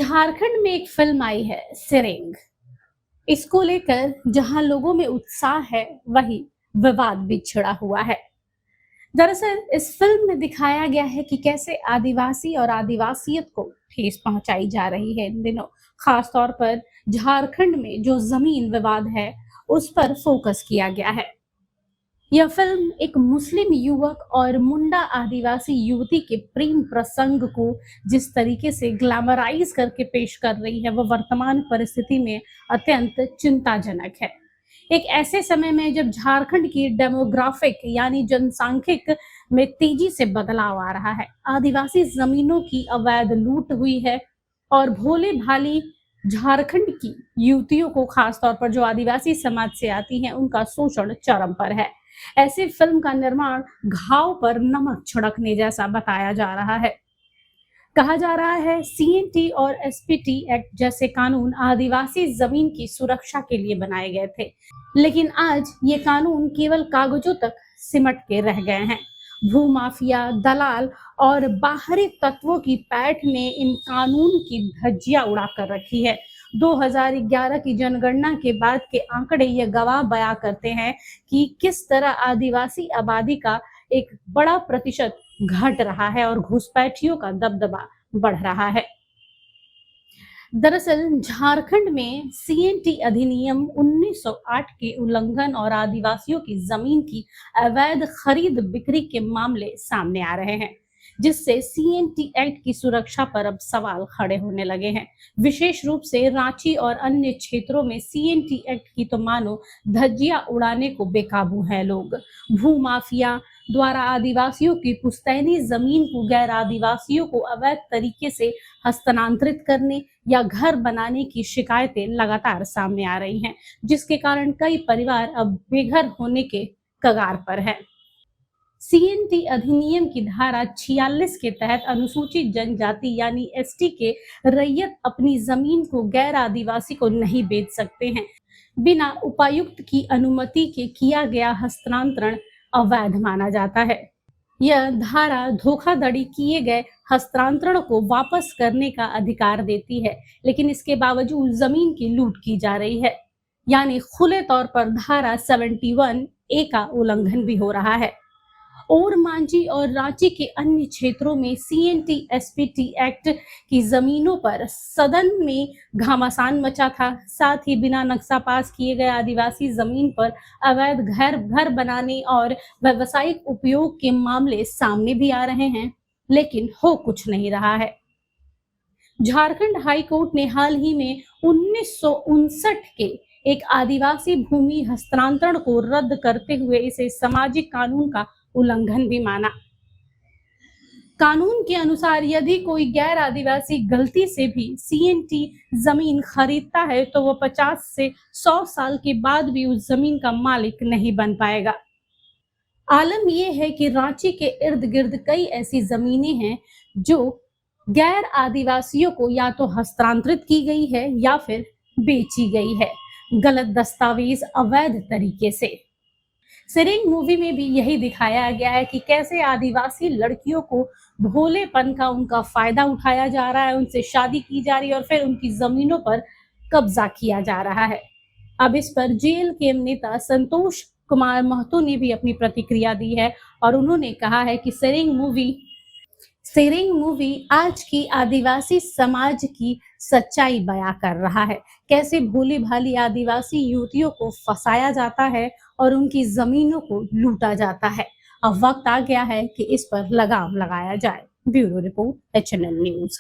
झारखंड में एक फिल्म आई है सेरेंग। इसको लेकर जहां लोगों में उत्साह है वहीं विवाद भी छिड़ा हुआ है। दरअसल इस फिल्म में दिखाया गया है कि कैसे आदिवासी और आदिवासियत को ठेस पहुंचाई जा रही है इन दिनों। खास तौर पर झारखंड में जो जमीन विवाद है उस पर फोकस किया गया है। यह फिल्म एक मुस्लिम युवक और मुंडा आदिवासी युवती के प्रेम प्रसंग को जिस तरीके से ग्लैमराइज करके पेश कर रही है वह वर्तमान परिस्थिति में अत्यंत चिंताजनक है। एक ऐसे समय में जब झारखंड की डेमोग्राफिक यानी जनसांख्यिक में तेजी से बदलाव आ रहा है, आदिवासी जमीनों की अवैध लूट हुई है और भोले भाली झारखंड की युवतियों को, खासतौर पर जो आदिवासी समाज से आती हैं, उनका शोषण चरम पर है। ऐसी फिल्म का निर्माण घाव पर नमक छिड़कने जैसा बताया जा रहा है। कहा जा रहा है सीएनटी और एसपीटी एक्ट जैसे कानून आदिवासी जमीन की सुरक्षा के लिए बनाए गए थे, लेकिन आज ये कानून केवल कागजों तक सिमट के रह गए हैं। भूमाफिया, दलाल और बाहरी तत्वों की पैठ ने इन कानून की धज्जियां उड़ाकर रखी है। 2011 की जनगणना के बाद के आंकड़े ये गवाह बयां करते हैं कि किस तरह आदिवासी आबादी का एक बड़ा प्रतिशत घट रहा है और घुसपैठियों का दबदबा बढ़ रहा है। दरअसल झारखंड में सीएनटी अधिनियम 1908 के उल्लंघन और आदिवासियों की जमीन की अवैध खरीद बिक्री के मामले सामने आ रहे हैं, जिससे सीएनटी एक्ट की सुरक्षा पर अब सवाल खड़े होने लगे हैं। विशेष रूप से रांची और अन्य क्षेत्रों में सीएनटी एक्ट की तो मानो धज्जियां उड़ाने को बेकाबू हैं लोग। भूमाफिया द्वारा आदिवासियों की पुश्तैनी जमीन को गैर आदिवासियों को अवैध तरीके से हस्तांतरित करने या घर बनाने की शिकायतें लगातार सामने आ रही हैं, जिसके कारण कई परिवार अब बेघर होने के कगार पर हैं। सीएनटी अधिनियम की धारा 46 के तहत अनुसूचित जनजाति यानी एसटी के रैयत अपनी जमीन को गैर आदिवासी को नहीं बेच सकते हैं। बिना उपायुक्त की अनुमति के किया गया हस्तांतरण अवैध माना जाता है। यह धारा धोखाधड़ी किए गए हस्तांतरण को वापस करने का अधिकार देती है, लेकिन इसके बावजूद जमीन की लूट की जा रही है, यानी खुले तौर पर धारा 71A का उल्लंघन भी हो रहा है। और मांझी और रांची के अन्य क्षेत्रों में सीएनटी एसपीटी एक्ट की जमीनों पर सदन में घमासान मचा था। साथ ही बिना नक्शा पास किए गए आदिवासी जमीन पर अवैध घर बनाने और व्यावसायिक उपयोग के मामले सामने भी आ रहे हैं, लेकिन हो कुछ नहीं रहा है। झारखंड हाई कोर्ट ने हाल ही में 1959 के एक आदिवासी भूमि हस्तांतरण को रद्द करते हुए इसे सामाजिक कानून का उल्लंघन भी माना। कानून के अनुसार यदि कोई गैर आदिवासी गलती से भी सीएनटी जमीन खरीदता है तो वह 50 से 100 साल के बाद भी उस जमीन का मालिक नहीं बन पाएगा। आलम यह है कि रांची के इर्द गिर्द कई ऐसी जमीनें हैं जो गैर आदिवासियों को या तो हस्तांतरित की गई है या फिर बेची गई है गलत दस्तावेज अवैध तरीके से। सेरेंग मूवी में भी यही दिखाया गया है कि कैसे आदिवासी लड़कियों को भोलेपन का उनका फायदा उठाया जा रहा है, उनसे शादी की जा रही है और फिर उनकी जमीनों पर कब्जा किया जा रहा है। अब इस पर जेएलके नेता संतोष कुमार महतो ने भी अपनी प्रतिक्रिया दी है और उन्होंने कहा है कि सेरेंग मूवी आज की आदिवासी समाज की सच्चाई बयां कर रहा है, कैसे भोली भाली आदिवासी युवतियों को फंसाया जाता है और उनकी जमीनों को लूटा जाता है। अब वक्त आ गया है कि इस पर लगाम लगाया जाए। Bureau report, HNN news.